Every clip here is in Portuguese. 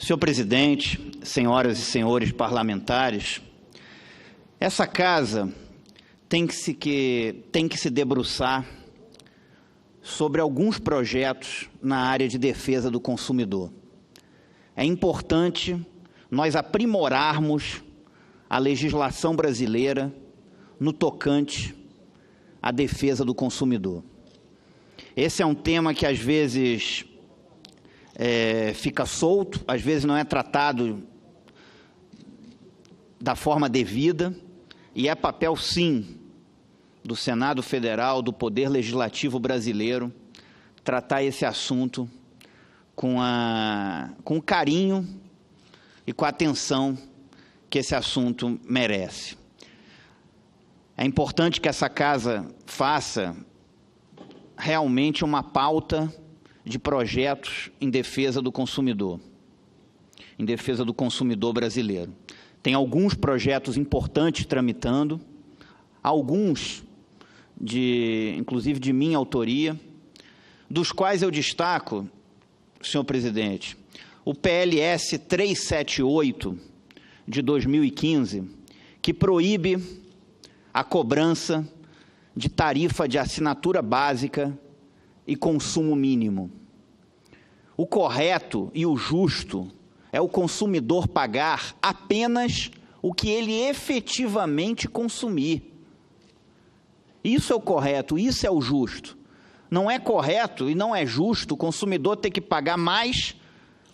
Senhor presidente, senhoras e senhores parlamentares, essa casa tem que se debruçar sobre alguns projetos na área de defesa do consumidor. É importante nós aprimorarmos a legislação brasileira no tocante à defesa do consumidor. Esse é um tema que às vezes fica solto, às vezes não é tratado da forma devida, e é papel, sim, do Senado Federal, do Poder Legislativo brasileiro, tratar esse assunto com o carinho e com a atenção que esse assunto merece. É importante que essa casa faça realmente uma pauta de projetos em defesa do consumidor brasileiro. Tem alguns projetos importantes tramitando, alguns, inclusive de minha autoria, dos quais eu destaco, senhor presidente, o PLS 378 de 2015, que proíbe a cobrança de tarifa de assinatura básica e consumo mínimo. O correto e o justo é o consumidor pagar apenas o que ele efetivamente consumir. Isso é o correto, isso é o justo. Não é correto e não é justo o consumidor ter que pagar mais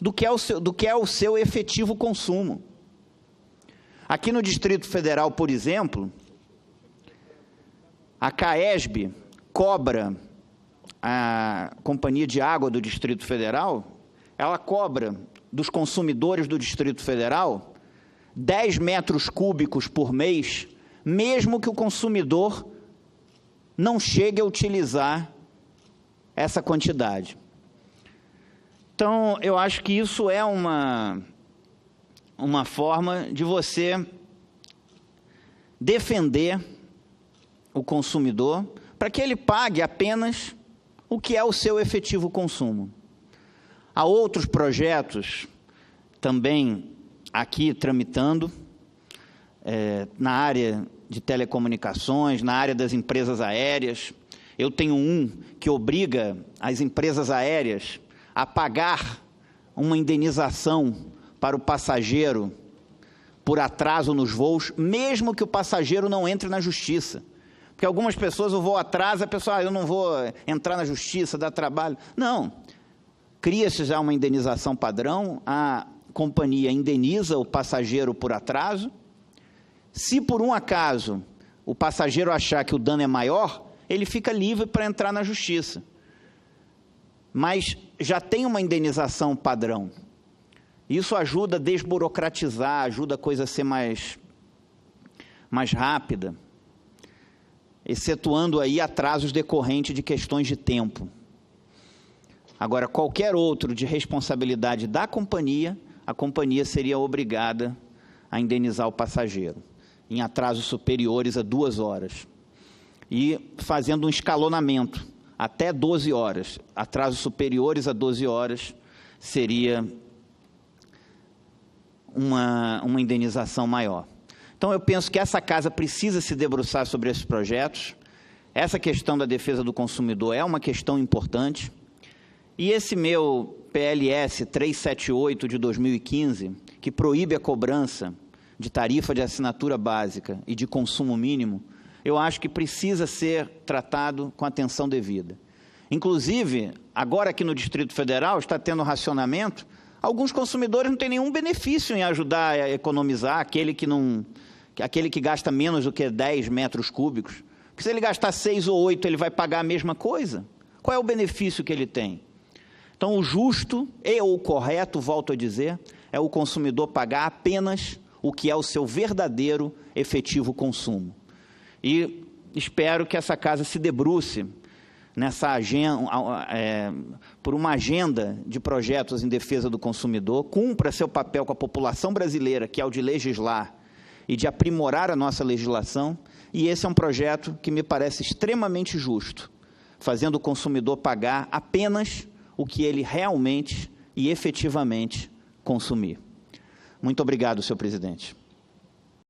do que é o seu efetivo consumo. Aqui no Distrito Federal, por exemplo, a CAESB cobra, a Companhia de Água do Distrito Federal, ela cobra dos consumidores do Distrito Federal 10 metros cúbicos por mês, mesmo que o consumidor não chegue a utilizar essa quantidade. Então, eu acho que isso é uma forma de você defender o consumidor para que ele pague apenas o que é o seu efetivo consumo. Há outros projetos também aqui tramitando, na área de telecomunicações, na área das empresas aéreas. Eu tenho um que obriga as empresas aéreas a pagar uma indenização para o passageiro por atraso nos voos, mesmo que o passageiro não entre na justiça. Porque algumas pessoas, o voo atrasa, a pessoa, eu não vou entrar na justiça, dá trabalho. Não. Cria-se já uma indenização padrão, a companhia indeniza o passageiro por atraso. Se por um acaso o passageiro achar que o dano é maior, ele fica livre para entrar na justiça. Mas já tem uma indenização padrão. Isso ajuda a desburocratizar, ajuda a coisa a ser mais rápida, excetuando aí atrasos decorrentes de questões de tempo. Agora, qualquer outro de responsabilidade da companhia, a companhia seria obrigada a indenizar o passageiro, em atrasos superiores a 2 horas. E fazendo um escalonamento, até 12 horas. Atrasos superiores a 12 horas seria uma indenização maior. Então, eu penso que essa casa precisa se debruçar sobre esses projetos. Essa questão da defesa do consumidor é uma questão importante. E esse meu PLS 378 de 2015, que proíbe a cobrança de tarifa de assinatura básica e de consumo mínimo, eu acho que precisa ser tratado com atenção devida. Inclusive, agora aqui no Distrito Federal está tendo racionamento, alguns consumidores não têm nenhum benefício em ajudar a economizar, aquele que gasta menos do que 10 metros cúbicos. Porque se ele gastar 6 ou 8, ele vai pagar a mesma coisa? Qual é o benefício que ele tem? Então, o justo e o correto, volto a dizer, é o consumidor pagar apenas o que é o seu verdadeiro efetivo consumo. E espero que essa casa se debruce nessa por uma agenda de projetos em defesa do consumidor, cumpra seu papel com a população brasileira, que é o de legislar e de aprimorar a nossa legislação, e esse é um projeto que me parece extremamente justo, fazendo o consumidor pagar apenas o que ele realmente e efetivamente consumir. Muito obrigado, senhor presidente.